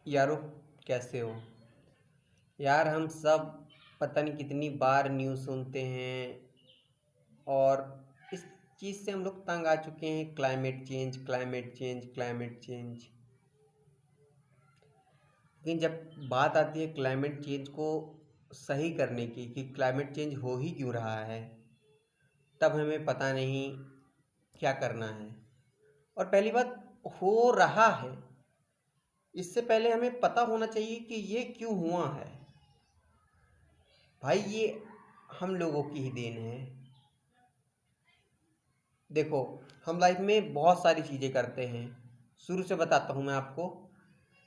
यारो, कैसे हो? यार, हम सब पता नहीं कितनी बार न्यूज़ सुनते हैं और इस चीज़ से हम लोग तंग आ चुके हैं। Climate change, climate change, climate change. लेकिन जब बात आती है क्लाइमेट चेंज को सही करने की कि क्लाइमेट चेंज हो ही क्यों रहा है, तब हमें पता नहीं क्या करना है। और पहली बात, हो रहा है, इससे पहले हमें पता होना चाहिए कि ये क्यों हुआ है। भाई, ये हम लोगों की ही देन है। देखो, हम लाइफ में बहुत सारी चीज़ें करते हैं। शुरू से बताता हूँ मैं आपको।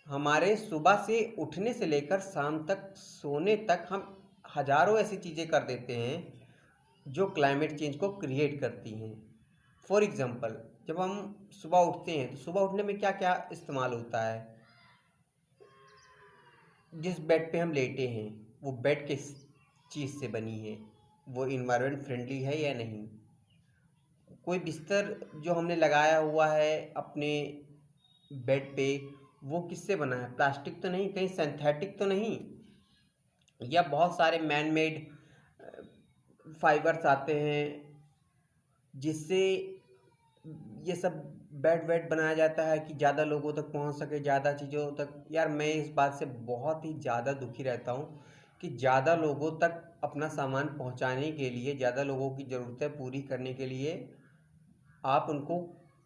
हमारे सुबह से उठने से लेकर शाम तक सोने तक हम हजारों ऐसी चीज़ें कर देते हैं जो क्लाइमेट चेंज को क्रिएट करती हैं। फॉर एग्ज़ाम्पल, जब हम सुबह उठते हैं तो सुबह उठने में क्या क्या इस्तेमाल होता है। जिस बेड पे हम लेटे हैं वो बेड किस चीज़ से बनी है, वो इन्वायरमेंट फ्रेंडली है या नहीं। कोई बिस्तर जो हमने लगाया हुआ है अपने बेड पे, वो किससे बना है? प्लास्टिक तो नहीं, कहीं सिंथेटिक तो नहीं, या बहुत सारे मैन मेड फाइबर्स आते हैं जिससे ये सब बेड वेड बनाया जाता है कि ज़्यादा लोगों तक पहुंच सके, ज़्यादा चीज़ों तक। यार, मैं इस बात से बहुत ही ज़्यादा दुखी रहता हूँ कि ज़्यादा लोगों तक अपना सामान पहुंचाने के लिए, ज़्यादा लोगों की ज़रूरतें पूरी करने के लिए आप उनको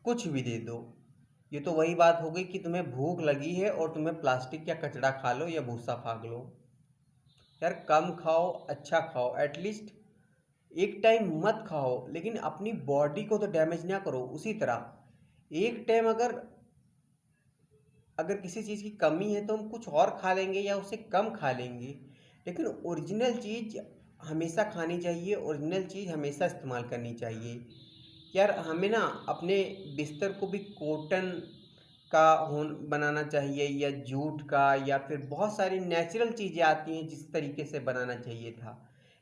कुछ भी दे दो। ये तो वही बात हो गई कि तुम्हें भूख लगी है और तुम्हें प्लास्टिक या कचरा खा लो या भूसा फाग लो। यार, कम खाओ, अच्छा खाओ, एटलीस्ट एक टाइम मत खाओ, लेकिन अपनी बॉडी को तो डैमेज ना करो। उसी तरह एक टाइम अगर अगर किसी चीज़ की कमी है तो हम कुछ और खा लेंगे या उसे कम खा लेंगे, लेकिन ओरिजिनल चीज़ हमेशा खानी चाहिए, ओरिजिनल चीज़ हमेशा इस्तेमाल करनी चाहिए। यार, हमें ना अपने बिस्तर को भी कॉटन का हो बनाना चाहिए या जूट का, या फिर बहुत सारी नेचुरल चीज़ें आती हैं जिस तरीके से बनाना चाहिए था।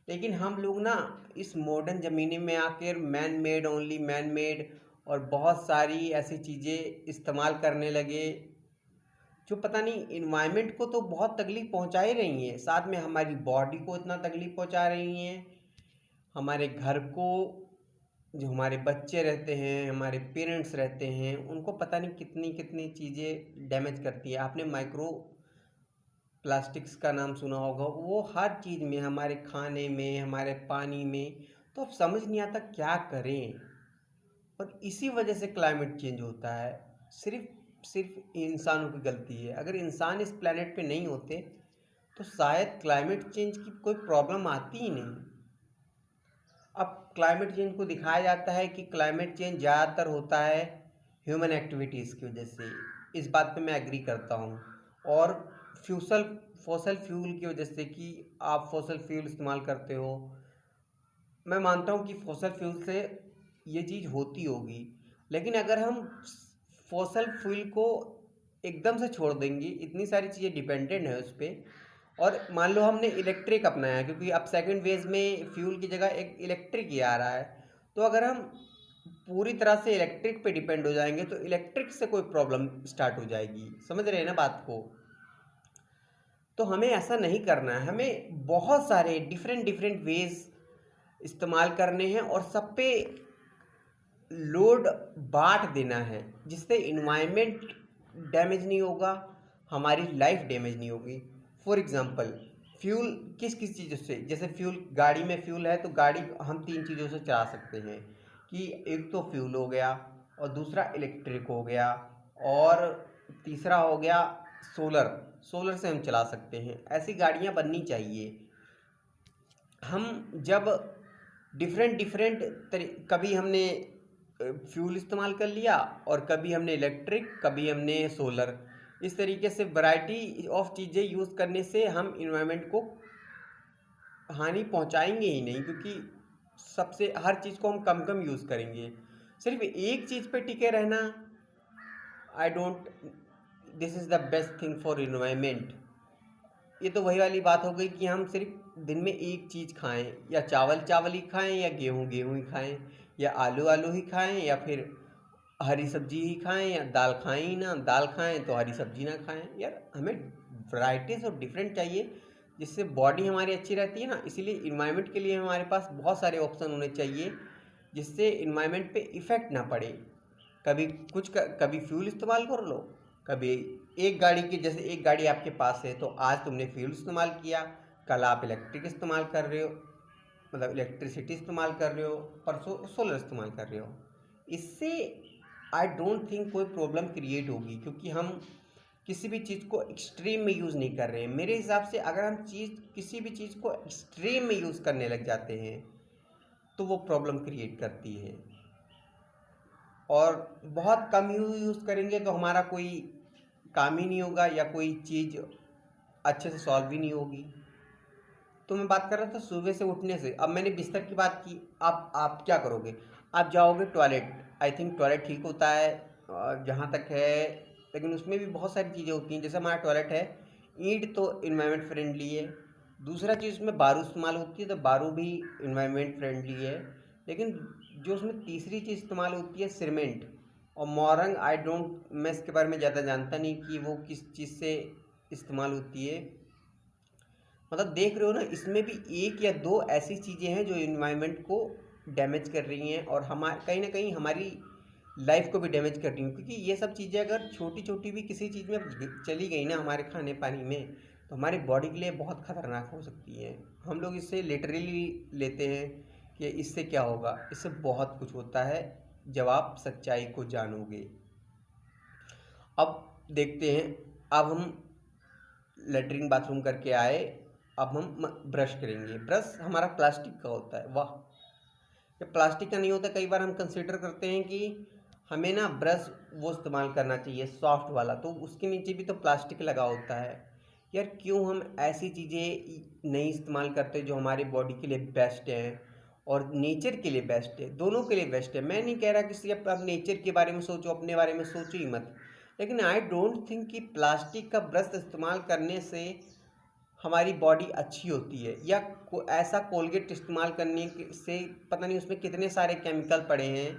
लेकिन हम लोग ना इस मॉडर्न ज़माने में आकर man made, only man made और बहुत सारी ऐसी चीज़ें इस्तेमाल करने लगे जो पता नहीं इन्वायरमेंट को तो बहुत तकलीफ़ पहुंचा ही रही हैं, साथ में हमारी बॉडी को इतना तकलीफ़ पहुंचा रही हैं, हमारे घर को, जो हमारे बच्चे रहते हैं, हमारे पेरेंट्स रहते हैं, उनको पता नहीं कितनी कितनी चीज़ें डैमेज करती है। आपने माइक्रो प्लास्टिक्स का नाम सुना होगा, वो हर चीज़ में, हमारे खाने में, हमारे पानी में। तो अब समझ नहीं आता क्या करें। और इसी वजह से क्लाइमेट चेंज होता है। सिर्फ सिर्फ इंसानों की गलती है। अगर इंसान इस प्लेनेट पे नहीं होते तो शायद क्लाइमेट चेंज की कोई प्रॉब्लम आती ही नहीं। अब क्लाइमेट चेंज को दिखाया जाता है कि क्लाइमेट चेंज ज़्यादातर होता है ह्यूमन एक्टिविटीज़ की वजह से। इस बात पे मैं एग्री करता हूँ। और फ्यूसल फॉसल फ्यूल की वजह से, कि आप फॉसल फ्यूल इस्तेमाल करते हो। मैं मानता हूँ कि फॉसल फ्यूल से ये चीज़ होती होगी, लेकिन अगर हम फॉसल फ्यूल को एकदम से छोड़ देंगे, इतनी सारी चीज़ें डिपेंडेंट है उस पर, और मान लो हमने इलेक्ट्रिक अपनाया, क्योंकि अब सेकंड फेज में फ्यूल की जगह एक इलेक्ट्रिक ही आ रहा है। तो अगर हम पूरी तरह से इलेक्ट्रिक पे डिपेंड हो जाएंगे तो इलेक्ट्रिक से कोई प्रॉब्लम स्टार्ट हो जाएगी। समझ रहे हैं ना बात को? तो हमें ऐसा नहीं करना है। हमें बहुत सारे डिफरेंट डिफरेंट वेज इस्तेमाल करने हैं और सब पे लोड बांट देना है, जिससे इन्वायरमेंट डैमेज नहीं होगा, हमारी लाइफ डैमेज नहीं होगी। फॉर एग्जांपल, फ्यूल किस किस चीज़ों से, जैसे फ्यूल, गाड़ी में फ्यूल है तो गाड़ी हम तीन चीज़ों से चला सकते हैं, कि एक तो फ्यूल हो गया, और दूसरा इलेक्ट्रिक हो गया, और तीसरा हो गया सोलर। सोलर से हम चला सकते हैं। ऐसी गाड़ियाँ बननी चाहिए। हम जब डिफरेंट डिफरेंट कभी हमने फ्यूल इस्तेमाल कर लिया, और कभी हमने इलेक्ट्रिक, कभी हमने सोलर। इस तरीके से वैरायटी ऑफ चीज़ें यूज़ करने से हम इन्वायरमेंट को हानि पहुंचाएंगे ही नहीं, क्योंकि सबसे हर चीज़ को हम कम कम यूज़ करेंगे। सिर्फ एक चीज़ पे टिके रहना, I don't, this is the best thing for environment. ये तो वही वाली बात हो गई कि हम सिर्फ दिन में एक चीज़ खाएं, या चावल चावल ही खाएं, या गेहूं गेहूं ही खाएं, या आलू आलू ही खाएं, या फिर हरी सब्जी ही खाएं या दाल खाएं ही ना, दाल खाएं तो हरी सब्जी ना खाएं। यार हमें वैराइटीज और डिफरेंट चाहिए, जिससे बॉडी हमारी अच्छी रहती है ना। इसीलिए इन्वायरमेंट के लिए हमारे पास बहुत सारे ऑप्शन होने चाहिए, जिससे इन्वायरमेंट पे इफ़ेक्ट ना पड़े। कभी कभी फ्यूल इस्तेमाल कर लो, कभी एक गाड़ी की, जैसे एक गाड़ी आपके पास है तो आज तुमने फ्यूल इस्तेमाल किया, कल आप इलेक्ट्रिक इस्तेमाल कर रहे हो, मतलब इलेक्ट्रिसिटी इस्तेमाल कर रहे हो, परसों सोलर इस्तेमाल कर रहे हो। इससे आई डोंट थिंक कोई प्रॉब्लम क्रिएट होगी, क्योंकि हम किसी भी चीज़ को एक्सट्रीम में यूज़ नहीं कर रहे हैं। मेरे हिसाब से अगर हम किसी भी चीज़ को एक्सट्रीम में यूज़ करने लग जाते हैं तो वो प्रॉब्लम क्रिएट करती है, और बहुत कम यूज़ करेंगे तो हमारा कोई काम ही नहीं होगा या कोई चीज़ अच्छे से सॉल्व ही नहीं होगी। तो मैं बात कर रहा था सुबह से उठने से। अब मैंने बिस्तर की बात की, आप क्या करोगे? आप जाओगे टॉयलेट। आई थिंक टॉयलेट ठीक होता है जहाँ तक है, लेकिन उसमें भी बहुत सारी चीज़ें होती हैं। जैसे हमारा टॉयलेट है, ईंट तो इन्वायरमेंट फ्रेंडली है। दूसरा चीज़ उसमें बारू इस्तेमाल होती है, तो बारू भी इन्वायरमेंट फ्रेंडली है। लेकिन जो उसमें तीसरी चीज़ इस्तेमाल होती है सीमेंट और मोरंग, आई डोंट, मैं इसके बारे में ज़्यादा जानता नहीं कि वो किस चीज़ से इस्तेमाल होती है। मतलब देख रहे हो ना, इसमें भी एक या दो ऐसी चीज़ें हैं जो इन्वायरमेंट को डैमेज कर रही हैं, और हमारे कहीं ना कहीं हमारी लाइफ को भी डैमेज कर रही हैं। क्योंकि ये सब चीज़ें अगर छोटी छोटी भी किसी चीज़ में चली गई ना हमारे खाने पानी में, तो हमारी बॉडी के लिए बहुत ख़तरनाक हो सकती है। हम लोग इससे लिटरली लेते हैं कि इससे क्या होगा, इससे बहुत कुछ होता है जब आप सच्चाई को जानोगे। अब देखते हैं, अब हम लेटरिन बाथरूम करके आए, अब हम ब्रश करेंगे। ब्रश हमारा प्लास्टिक का होता है। वाह, ये प्लास्टिक का नहीं होता। कई बार हम कंसिडर करते हैं कि हमें ना ब्रश वो इस्तेमाल करना चाहिए सॉफ्ट वाला, तो उसके नीचे भी तो प्लास्टिक लगा होता है। यार क्यों हम ऐसी चीज़ें नहीं इस्तेमाल करते जो हमारे बॉडी के लिए बेस्ट हैं और नेचर के लिए बेस्ट है, दोनों के लिए बेस्ट है। मैं नहीं कह रहा कि सिर्फ आप नेचर के बारे में सोचो, अपने बारे में सोचो ही मत। लेकिन आई डोंट थिंक कि प्लास्टिक का ब्रश इस्तेमाल करने से हमारी बॉडी अच्छी होती है, या ऐसा कोलगेट इस्तेमाल करने से पता नहीं उसमें कितने सारे केमिकल पड़े हैं,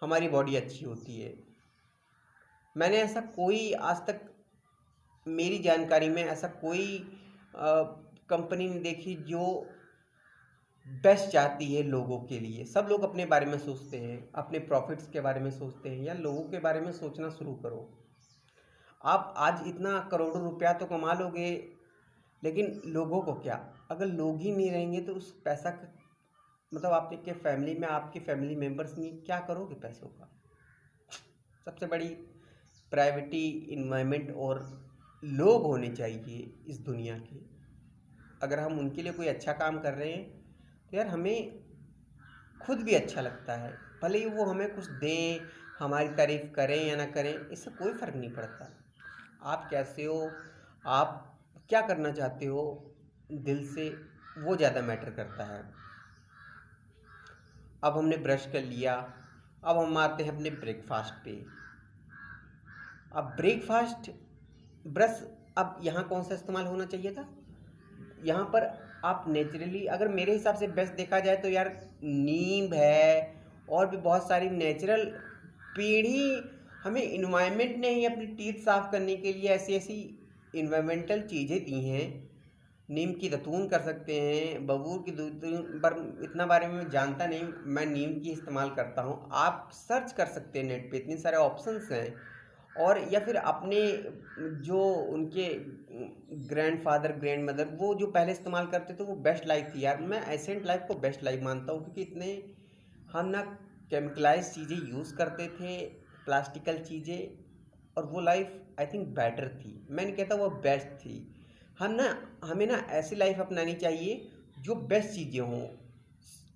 हमारी बॉडी अच्छी होती है। मैंने ऐसा कोई आज तक, मेरी जानकारी में ऐसा कोई कंपनी नहीं देखी जो बेस्ट चाहती है लोगों के लिए। सब लोग अपने बारे में सोचते हैं, अपने प्रॉफिट्स के बारे में सोचते हैं। या लोगों के बारे में सोचना शुरू करो। आप आज इतना करोड़ों रुपया तो कमा लोगे, लेकिन लोगों को क्या? अगर लोग ही नहीं रहेंगे तो उस पैसा का मतलब आपके फैमिली में आपके फैमिली मेम्बर्स नहीं, क्या करोगे पैसों का? सबसे बड़ी प्राइवेटी इन्वायरमेंट और लोग होने चाहिए इस दुनिया के। अगर हम उनके लिए कोई अच्छा काम कर रहे हैं तो यार हमें खुद भी अच्छा लगता है। भले ही वो हमें कुछ दें, हमारी तारीफ करें या ना करें, इससे कोई फ़र्क नहीं पड़ता। आप कैसे हो, आप क्या करना चाहते हो दिल से, वो ज़्यादा मैटर करता है। अब हमने ब्रश कर लिया, अब हम आते हैं अपने ब्रेकफास्ट पे। अब ब्रेकफास्ट ब्रश, अब यहाँ कौन सा इस्तेमाल होना चाहिए था? यहाँ पर आप नेचुरली, अगर मेरे हिसाब से बेस्ट देखा जाए तो यार नीम है, और भी बहुत सारी नेचुरल पेड़ ही हमें इन्वायरमेंट ने ही अपनी टीथ साफ करने के लिए ऐसी ऐसी इन्वायरमेंटल चीज़ें दी हैं। नीम की दतून कर सकते हैं, बबूल की दतून, पर इतना बारे में मैं जानता नहीं, मैं नीम की इस्तेमाल करता हूँ। आप सर्च कर सकते हैं नेट पे, इतने सारे ऑप्शंस हैं। और या फिर अपने जो उनके ग्रैंडफादर ग्रैंड मदर वो जो पहले इस्तेमाल करते थे वो बेस्ट लाइफ थी। यार मैं एसेंट लाइफ को बेस्ट लाइफ मानता हूँ, क्योंकि इतने हम ना केमिकलाइज चीज़ें यूज़ करते थे, प्लास्टिकल चीज़ें, और वो लाइफ आई थिंक बेटर थी। मैं नहीं कहता वो बेस्ट थी। हमें ना ऐसी लाइफ अपनानी चाहिए जो बेस्ट चीज़ें हों।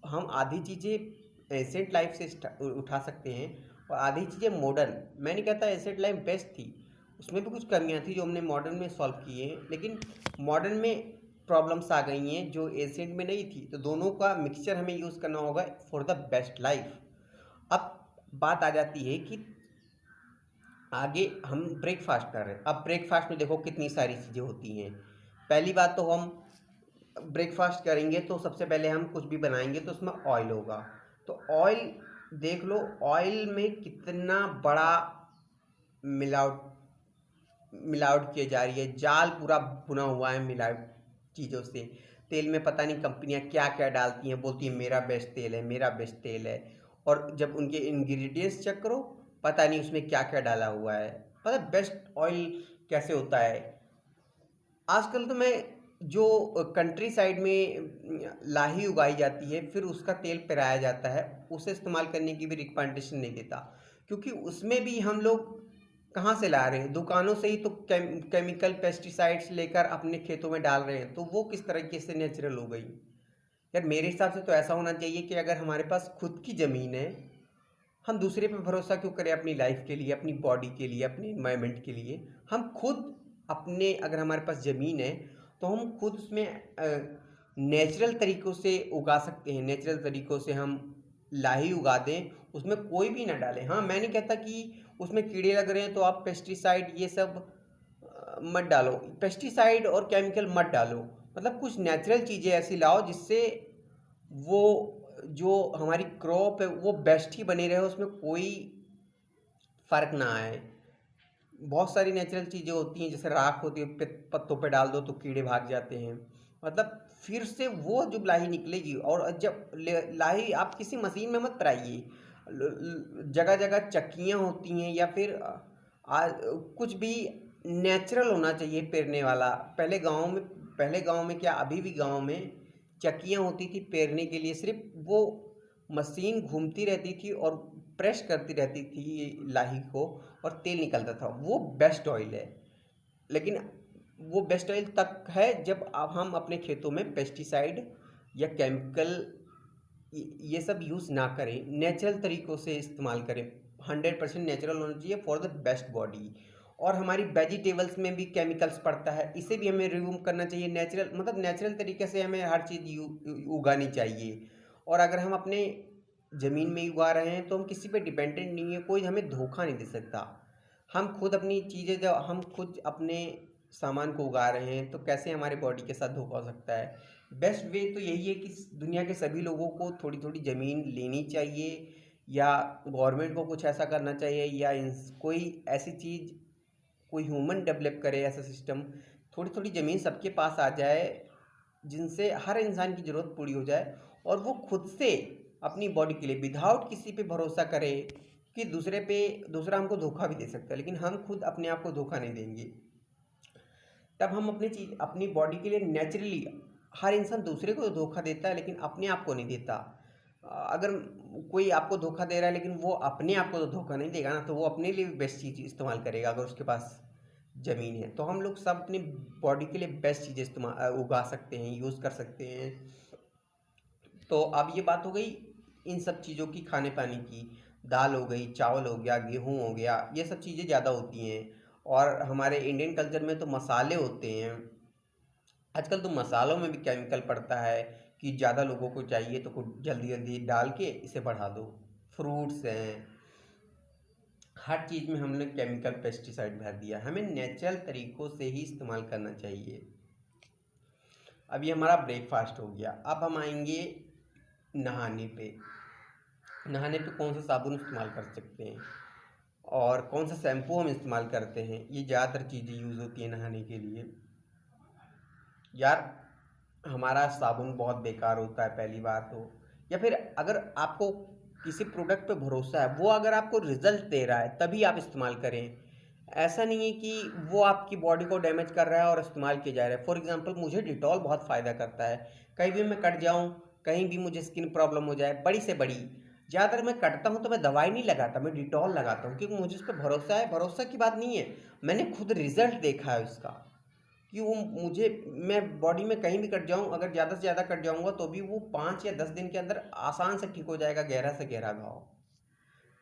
हम आधी चीज़ें एसेंट लाइफ से उठा सकते हैं और आधी चीज़ें मॉडर्न। मैं नहीं कहता एसेंट लाइफ बेस्ट थी, उसमें भी कुछ कमियां थी जो हमने मॉडर्न में सॉल्व की हैं, लेकिन मॉडर्न में प्रॉब्लम्स आ गई हैं जो एसेंट में नहीं थी। तो दोनों का मिक्सचर हमें यूज़ करना होगा फॉर द बेस्ट लाइफ। अब बात आ जाती है कि आगे हम ब्रेकफास्ट कर रहे हैं। अब ब्रेकफास्ट में देखो कितनी सारी चीज़ें होती हैं। पहली बात तो हम ब्रेकफास्ट करेंगे तो सबसे पहले हम कुछ भी बनाएंगे तो उसमें ऑयल होगा। तो ऑयल देख लो ऑयल में कितना बड़ा मिलावट मिलावट की जा रही है, जाल पूरा बुना हुआ है मिलावट चीज़ों से। तेल में पता नहीं कंपनियां क्या क्या डालती हैं, बोलती हैं मेरा बेस्ट तेल है, मेरा बेस्ट तेल है, और जब उनके इंग्रेडिएंट्स चेक करो पता नहीं उसमें क्या क्या डाला हुआ है। पता बेस्ट ऑयल कैसे होता है। आजकल तो मैं जो कंट्री साइड में लाही उगाई जाती है फिर उसका तेल पेराया जाता है, उसे इस्तेमाल करने की भी रिकमेंडेशन नहीं देता, क्योंकि उसमें भी हम लोग कहाँ से ला रहे हैं, दुकानों से ही तो केमिकल पेस्टिसाइड्स लेकर अपने खेतों में डाल रहे हैं, तो वो किस तरीके से नेचुरल हो गई। यार मेरे हिसाब से तो ऐसा होना चाहिए कि अगर हमारे पास खुद की ज़मीन है, हम दूसरे पे भरोसा क्यों करें अपनी लाइफ के लिए, अपनी बॉडी के लिए, अपनी इन्वायरमेंट के लिए। हम खुद अपने, अगर हमारे पास ज़मीन है तो हम खुद उसमें नेचुरल तरीक़ों से उगा सकते हैं, नेचुरल तरीक़ों से हम लाही उगा दें, उसमें कोई भी ना डालें। हाँ मैं नहीं कहता कि उसमें कीड़े लग रहे हैं तो आप पेस्टिसाइड ये सब मत डालो, पेस्टिसाइड और केमिकल मत डालो, मतलब कुछ नेचुरल चीज़ें ऐसी लाओ जिससे वो जो हमारी क्रॉप है वो बेस्ट ही बनी रहे, उसमें कोई फ़र्क ना आए। बहुत सारी नेचुरल चीज़ें होती हैं, जैसे राख होती है, पत्तों पे डाल दो तो कीड़े भाग जाते हैं, मतलब फिर से वो जो लाही निकलेगी। और जब लाही आप किसी मशीन में मत पेराइए, जगह जगह चक्कियाँ होती हैं, या फिर कुछ भी नेचुरल होना चाहिए पेरने वाला। पहले गांव में क्या, अभी भी गांव में चक्कियाँ होती थी पेरने के लिए, सिर्फ वो मशीन घूमती रहती थी और प्रेस करती रहती थी लाही को और तेल निकलता था, वो बेस्ट ऑयल है। लेकिन वो बेस्ट ऑयल तक है जब अब हम अपने खेतों में पेस्टिसाइड या केमिकल ये सब यूज़ ना करें, नेचुरल तरीक़ों से इस्तेमाल करें। 100% नेचुरल होना चाहिए फॉर द बेस्ट बॉडी। और हमारी वेजिटेबल्स में भी केमिकल्स पड़ता है, इसे भी हमें रिमूव करना चाहिए। नेचुरल मतलब नेचुरल तरीके से हमें हर चीज़ उगानी चाहिए। और अगर हम अपने ज़मीन में ही उगा रहे हैं तो हम किसी पे डिपेंडेंट नहीं है, कोई हमें धोखा नहीं दे सकता। हम खुद अपनी चीज़ें, जब हम खुद अपने सामान को उगा रहे हैं तो कैसे हमारे बॉडी के साथ धोखा हो सकता है। बेस्ट वे तो यही है कि दुनिया के सभी लोगों को थोड़ी थोड़ी ज़मीन लेनी चाहिए, या गवर्नमेंट को कुछ ऐसा करना चाहिए, या कोई ऐसी चीज़, कोई ह्यूमन डेवलप करे ऐसा सिस्टम, थोड़ी थोड़ी ज़मीन सबके पास आ जाए जिनसे हर इंसान की ज़रूरत पूरी हो जाए, और वो खुद से अपनी बॉडी के लिए विदाउट किसी पे भरोसा करे कि दूसरा हमको धोखा भी दे सकता है, लेकिन हम खुद अपने आप को धोखा नहीं देंगे। तब हम अपनी बॉडी के लिए नेचुरली, हर इंसान दूसरे को धोखा देता है लेकिन अपने आप को नहीं देता। अगर कोई आपको धोखा दे रहा है लेकिन वो अपने आप को तो धोखा नहीं देगा ना, तो वो अपने लिए भी बेस्ट चीज़ इस्तेमाल करेगा अगर उसके पास ज़मीन है। तो हम लोग सब अपनी बॉडी के लिए बेस्ट चीज़ें इस्तेमाल उगा सकते हैं, यूज़ कर सकते हैं। तो अब ये बात हो गई इन सब चीज़ों की, खाने पाने की। दाल हो गई, चावल हो गया, गेहूँ हो गया, ये सब चीज़ें ज़्यादा होती हैं। और हमारे इंडियन कल्चर में तो मसाले होते हैं। आजकल तो मसालों में भी केमिकल पड़ता है कि ज़्यादा लोगों को चाहिए तो कुछ जल्दी जल्दी डाल के इसे बढ़ा दो। फ्रूट्स हैं, हर चीज़ में हमने केमिकल पेस्टिसाइड भर दिया। हमें नेचुरल तरीक़ों से ही इस्तेमाल करना चाहिए। अब ये हमारा ब्रेकफास्ट हो गया। अब हम आएंगे नहाने पे। नहाने पे कौन सा साबुन इस्तेमाल कर सकते हैं और कौन सा शैम्पू हम इस्तेमाल करते हैं, ये ज़्यादातर चीज़ें यूज़ होती हैं नहाने के लिए। यार हमारा साबुन बहुत बेकार होता है पहली बात तो, या फिर अगर आपको किसी प्रोडक्ट पे भरोसा है, वो अगर आपको रिजल्ट दे रहा है तभी आप इस्तेमाल करें। ऐसा नहीं है कि वो आपकी बॉडी को डैमेज कर रहा है और इस्तेमाल किया जा रहा है। फॉर एग्जांपल मुझे डिटॉल बहुत फ़ायदा करता है। कहीं भी मैं कट जाऊँ, कहीं भी मुझे स्किन प्रॉब्लम हो जाए बड़ी से बड़ी, ज़्यादातर मैं कटता हूँ तो मैं दवाई नहीं लगाता, मैं डिटॉल लगाता हूँ, क्योंकि मुझे उस पर भरोसा है। भरोसा की बात नहीं है, मैंने खुद रिजल्ट देखा है उसका कि वो मुझे, मैं बॉडी में कहीं भी कट जाऊँ, अगर ज़्यादा से ज़्यादा कट जाऊँगा तो भी वो 5 या 10 दिन के अंदर आसान से ठीक हो जाएगा, गहरा से गहरा घाव।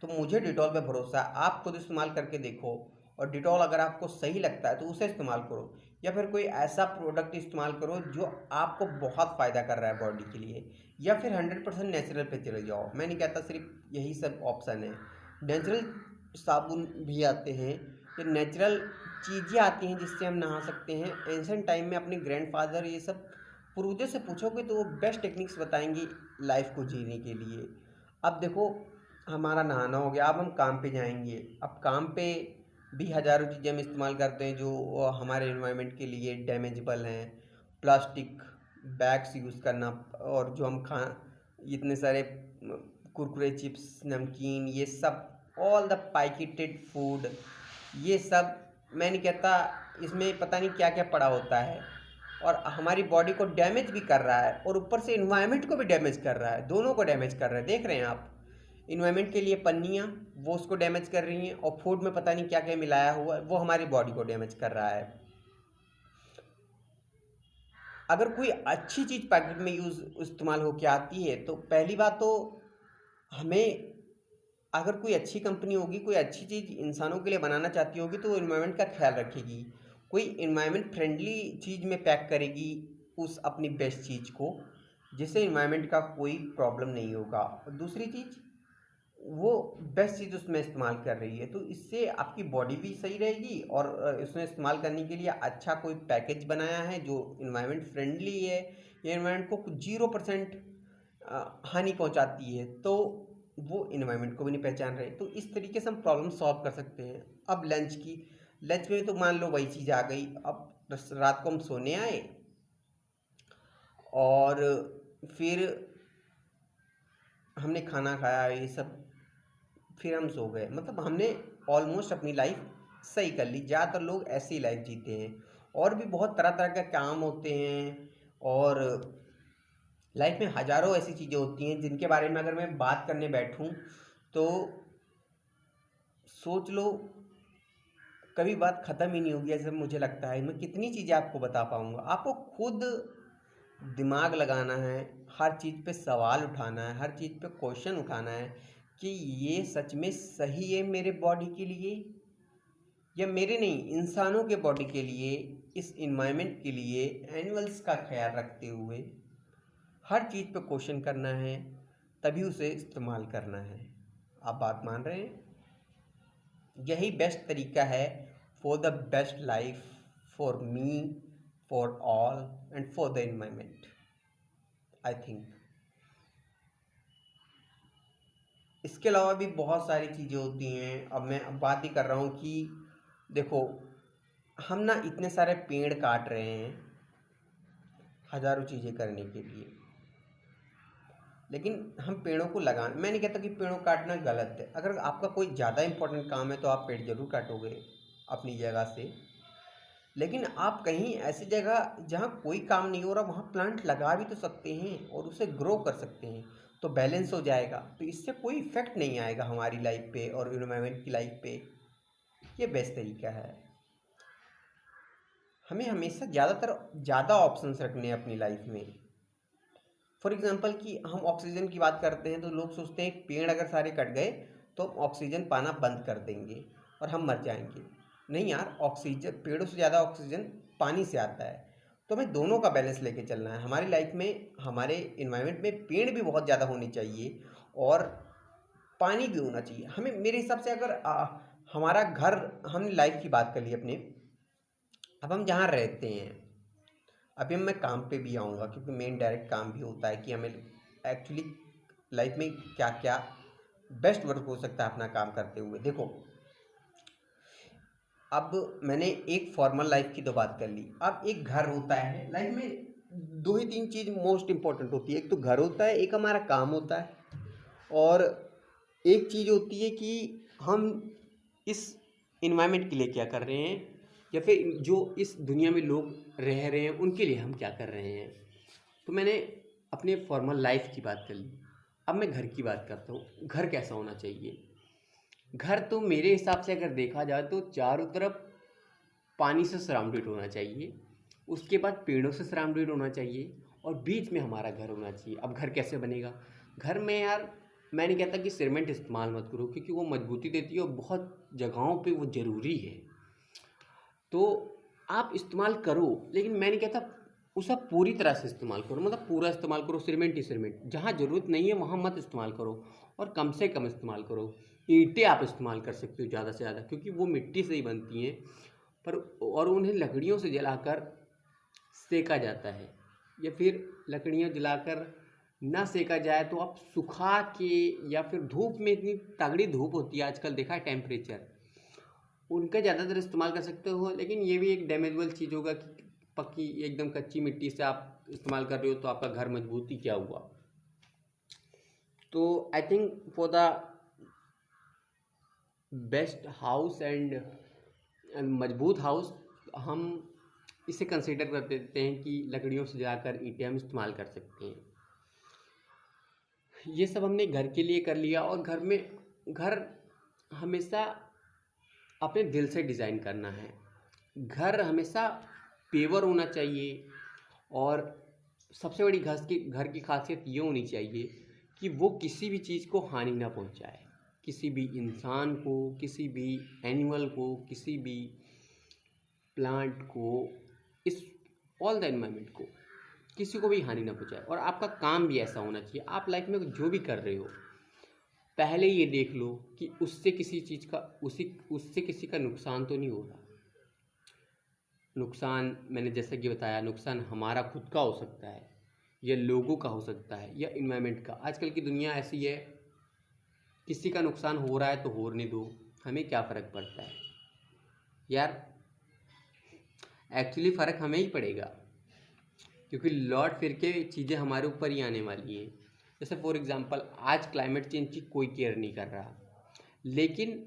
तो मुझे डिटॉल पे भरोसा है। आप खुद इस्तेमाल करके देखो, और डिटॉल अगर आपको सही लगता है तो उसे इस्तेमाल करो, या फिर कोई ऐसा प्रोडक्ट इस्तेमाल करो जो आपको बहुत फ़ायदा कर रहा है बॉडी के लिए, या फिर 100% नेचुरल पे चले जाओ। मैं नहीं कहता सिर्फ यही सब ऑप्शन है, नेचुरल साबुन भी आते हैं, ये नेचुरल चीज़ें आती हैं जिससे हम नहा सकते हैं। एंशिएंट टाइम में अपने ग्रैंडफादर ये सब पूर्वजों से पूछोगे तो वो बेस्ट टेक्निक्स बताएंगी लाइफ को जीने के लिए। अब देखो हमारा नहाना हो गया, अब हम काम पे जाएंगे। अब काम पे भी हज़ारों चीज़ें हम इस्तेमाल करते हैं जो हमारे एनवायरनमेंट के लिए डैमेजेबल हैं। प्लास्टिक बैग्स यूज़ करना, और जो हम खा इतने सारे कुरकुरे, चिप्स, नमकीन, ये सब ऑल द पैकेटेड फूड, ये सब मैं नहीं कहता इसमें पता नहीं क्या क्या पड़ा होता है, और हमारी बॉडी को डैमेज भी कर रहा है और ऊपर से इन्वायरमेंट को भी डैमेज कर रहा है। दोनों को डैमेज कर रहा है, देख रहे हैं आप। इन्वायरमेंट के लिए पन्नियाँ, वो उसको डैमेज कर रही हैं, और फूड में पता नहीं क्या क्या मिलाया हुआ है, वो हमारी बॉडी को डैमेज कर रहा है। अगर कोई अच्छी चीज़ पैकेट में इस्तेमाल होके आती है तो पहली बात तो हमें, अगर कोई अच्छी कंपनी होगी, कोई अच्छी चीज़ इंसानों के लिए बनाना चाहती होगी तो वो इन्वायरमेंट का ख्याल रखेगी। कोई इन्वायरमेंट फ्रेंडली चीज़ में पैक करेगी उस अपनी बेस्ट चीज़ को, जिससे इन्वायरमेंट का कोई प्रॉब्लम नहीं होगा। और दूसरी चीज़, वो बेस्ट चीज़ उसमें इस्तेमाल कर रही है, तो इससे आपकी बॉडी भी सही रहेगी, और उसमें इस्तेमाल करने के लिए अच्छा कोई पैकेज बनाया है जो इन्वायरमेंट फ्रेंडली है, या इन्वायरमेंट को 0% हानि पहुंचाती है, तो वो इन्वायरमेंट को भी नहीं पहचान रहे। तो इस तरीके से हम प्रॉब्लम सॉल्व कर सकते हैं। अब लंच में तो मान लो वही चीज़ आ गई। अब रात को हम सोने आए और फिर हमने खाना खाया, ये सब, फिर हम सो गए, मतलब हमने ऑलमोस्ट अपनी लाइफ सही कर ली। ज़्यादातर लोग ऐसे ही लाइफ जीते हैं। और भी बहुत तरह तरह के काम होते हैं, और लाइफ में हज़ारों ऐसी चीज़ें होती हैं जिनके बारे में अगर मैं बात करने बैठूं तो सोच लो कभी बात ख़त्म ही नहीं होगी। ऐसे मुझे लगता है, मैं कितनी चीज़ें आपको बता पाऊँगा। आपको खुद दिमाग लगाना है, हर चीज़ पे सवाल उठाना है, हर चीज़ पे क्वेश्चन उठाना है कि ये सच में सही है मेरे बॉडी के लिए, या मेरे नहीं, इंसानों के बॉडी के लिए, इस इन्वायरमेंट के लिए, एनिमल्स का ख्याल रखते हुए हर चीज़ पे क्वेश्चन करना है, तभी उसे इस्तेमाल करना है। आप बात मान रहे हैं? यही बेस्ट तरीका है for the best life, for me, for all, and for the environment, I think. इसके अलावा भी बहुत सारी चीज़ें होती हैं। अब मैं बात ही कर रहा हूँ कि देखो, हम ना इतने सारे पेड़ काट रहे हैं हज़ारों चीज़ें करने के लिए, लेकिन हम पेड़ों को लगा, मैं नहीं कहता कि पेड़ों काटना गलत है। अगर आपका कोई ज़्यादा इंपॉर्टेंट काम है तो आप पेड़ जरूर काटोगे अपनी जगह से, लेकिन आप कहीं ऐसी जगह जहाँ कोई काम नहीं हो रहा वहाँ प्लांट लगा भी तो सकते हैं और उसे ग्रो कर सकते हैं, तो बैलेंस हो जाएगा। तो इससे कोई इफेक्ट नहीं आएगा हमारी लाइफ पे और इन्वायरमेंट की लाइफ पे। ये बेस्ट तरीका है। हमें हमेशा ज़्यादा ऑप्शंस रखने हैं अपनी लाइफ में। फॉर एग्जांपल कि हम ऑक्सीजन की बात करते हैं तो लोग सोचते हैं पेड़ अगर सारे कट गए तो हम ऑक्सीजन पाना बंद कर देंगे और हम मर जाएंगे। नहीं यार, ऑक्सीजन, पेड़ों से ज़्यादा ऑक्सीजन पानी से आता है। तो हमें दोनों का बैलेंस लेके चलना है हमारी लाइफ में। हमारे इन्वायरमेंट में पेड़ भी बहुत ज़्यादा होने चाहिए और पानी भी होना चाहिए। हमें, मेरे हिसाब से, अगर हमारा घर, हमने लाइफ की बात कर ली अपने, अब हम जहाँ रहते हैं, अभी मैं काम पे भी आऊँगा क्योंकि मेन डायरेक्ट काम भी होता है कि हमें एक्चुअली लाइफ में क्या क्या बेस्ट वर्क हो सकता है अपना काम करते हुए। देखो, अब मैंने एक फॉर्मल लाइफ की तो बात कर ली। अब एक घर होता है लाइफ में, दो ही तीन चीज़ मोस्ट इंपॉर्टेंट होती है। एक तो घर होता है, एक हमारा काम होता है, और एक चीज़ होती है कि हम इस इन्वायरमेंट के लिए क्या कर रहे हैं, या फिर जो इस दुनिया में लोग रह रहे हैं उनके लिए हम क्या कर रहे हैं। तो मैंने अपने फॉर्मल लाइफ की बात कर ली। अब मैं घर की बात करता हूँ। घर कैसा होना चाहिए? घर तो मेरे हिसाब से अगर देखा जाए तो चारों तरफ पानी से सराउंडेड होना चाहिए, उसके बाद पेड़ों से सराउंडेड होना चाहिए, और बीच में हमारा घर होना चाहिए। अब घर कैसे बनेगा? घर में यार, मैं नहीं कहता कि सीमेंट इस्तेमाल मत करो क्योंकि वो मजबूती देती है और बहुत जगहों पे वो ज़रूरी है, तो आप इस्तेमाल करो, लेकिन मैं नहीं कहता उसे पूरी तरह से इस्तेमाल करो, मतलब पूरा इस्तेमाल करो, सीमेंट ही सीमेंट। जहाँ ज़रूरत नहीं है वहाँ मत इस्तेमाल करो, और कम से कम इस्तेमाल करो। ईंटें आप इस्तेमाल कर सकते हो ज़्यादा से ज़्यादा, क्योंकि वो मिट्टी से ही बनती हैं, पर और उन्हें लकड़ियों से जलाकर सेका जाता है, या फिर लकड़ियाँ जलाकर ना सेका जाए तो आप सुखा के, या फिर धूप में, इतनी तगड़ी धूप होती है आजकल, देखा है टेम्परेचर, उनका ज़्यादातर इस्तेमाल कर सकते हो। लेकिन ये भी एक डैमेजेबल चीज़ होगा कि पक्की एकदम कच्ची मिट्टी से आप इस्तेमाल कर रहे हो तो आपका घर मजबूत ही क्या हुआ। तो I think for the best house and मजबूत हाउस, हम इसे कंसीडर कर देते हैं कि लकड़ियों से जाकर ईंटें हम इस्तेमाल कर सकते हैं। ये सब हमने घर के लिए कर लिया। और घर हमेशा अपने दिल से डिज़ाइन करना है। घर हमेशा पेवर होना चाहिए। और सबसे बड़ी घर की खासियत ये होनी चाहिए कि वो किसी भी चीज़ को हानि ना पहुंचाए, किसी भी इंसान को, किसी भी एनिमल को, किसी भी प्लांट को, इस ऑल द एनवायरनमेंट को, किसी को भी हानि ना पहुंचाए। और आपका काम भी ऐसा होना चाहिए। आप लाइफ में जो भी कर रहे हो, पहले ये देख लो कि उससे किसी का नुकसान तो नहीं हो रहा। नुकसान मैंने जैसे कि बताया, नुकसान हमारा खुद का हो सकता है, या लोगों का हो सकता है, या इन्वायरमेंट का। आजकल की दुनिया ऐसी है, किसी का नुकसान हो रहा है तो होने दो, हमें क्या फ़र्क पड़ता है यार। एक्चुअली फ़र्क हमें ही पड़ेगा, क्योंकि लौट फिर के चीज़ें हमारे ऊपर ही आने वाली हैं। जैसे फॉर एग्ज़ाम्पल, आज क्लाइमेट चेंज की कोई केयर नहीं कर रहा, लेकिन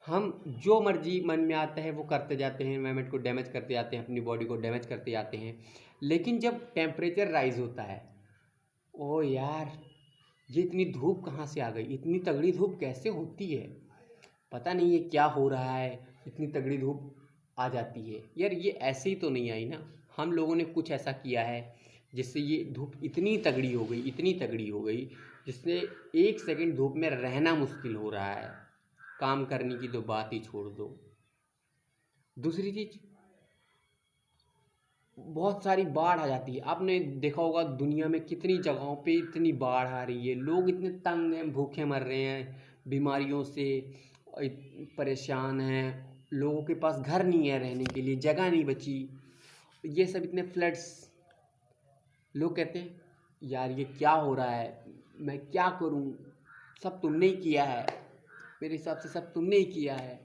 हम जो मर्जी मन में आता है वो करते जाते हैं, एनवायरनमेंट को डैमेज करते जाते हैं, अपनी बॉडी को डैमेज करते जाते हैं। लेकिन जब टेम्परेचर राइज होता है, ओ यार, ये इतनी धूप कहाँ से आ गई, इतनी तगड़ी धूप कैसे होती है, पता नहीं ये क्या हो रहा है, इतनी तगड़ी धूप आ जाती है। यार ये ऐसे ही तो नहीं आई ना, हम लोगों ने कुछ ऐसा किया है जिससे ये धूप इतनी तगड़ी हो गई, इतनी तगड़ी हो गई, जिससे 1 सेकंड धूप में रहना मुश्किल हो रहा है। काम करने की तो बात ही छोड़ दो। दूसरी चीज़, बहुत सारी बाढ़ आ जाती है। आपने देखा होगा दुनिया में कितनी जगहों पे इतनी बाढ़ आ रही है, लोग इतने तंग हैं, भूखे मर रहे हैं, बीमारियों से परेशान हैं, लोगों के पास घर नहीं है रहने के लिए, जगह नहीं बची। ये सब इतने फ्लड्स, लोग कहते हैं यार ये क्या हो रहा है, मैं क्या करूं, सब तुमने ही किया है, मेरे हिसाब से सब तुमने ही किया है,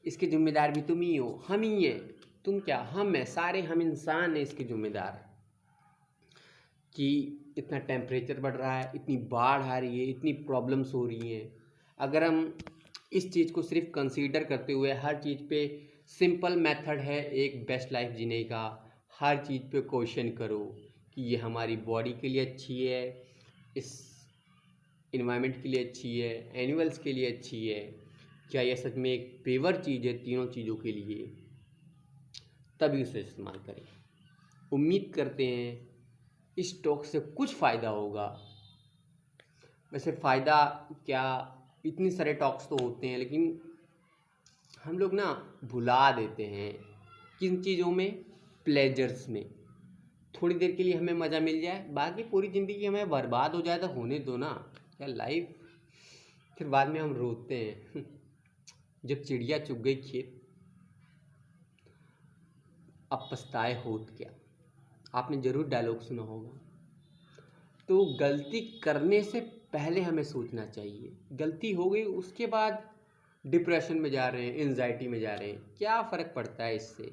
इसके जिम्मेदार भी तुम ही हो, हम ही हैं। तुम क्या, हम हैं, सारे हम इंसान हैं इसके जिम्मेदार, कि इतना टेम्परेचर बढ़ रहा है, इतनी बाढ़ आ रही है, इतनी प्रॉब्लम्स हो रही हैं। अगर हम इस चीज़ को सिर्फ कंसीडर करते हुए, हर चीज़ पे सिंपल मेथड है एक बेस्ट लाइफ जीने का, हर चीज़ पे क्वेश्चन करो कि ये हमारी बॉडी के लिए अच्छी है, इस इन्वायरमेंट के लिए अच्छी है, एनिमल्स के लिए अच्छी है, क्या यह सच में एक पेवर चीज़ है तीनों चीज़ों के लिए, तभी उसे इस्तेमाल करें। उम्मीद करते हैं इस टॉक से कुछ फ़ायदा होगा। वैसे फ़ायदा क्या, इतने सारे टॉक्स तो होते हैं, लेकिन हम लोग ना भुला देते हैं किन चीज़ों में, प्लेजर्स में। थोड़ी देर के लिए हमें मज़ा मिल जाए, बाकी पूरी ज़िंदगी हमें बर्बाद हो जाए तो होने दो ना, क्या लाइफ। फिर बाद में हम रोते हैं जब चिड़िया चुग गई खेत, अब पछताए होत क्या। आपने ज़रूर डायलॉग सुना होगा। तो गलती करने से पहले हमें सोचना चाहिए, गलती हो गई उसके बाद डिप्रेशन में जा रहे हैं, एंजाइटी में जा रहे हैं, क्या फ़र्क पड़ता है इससे।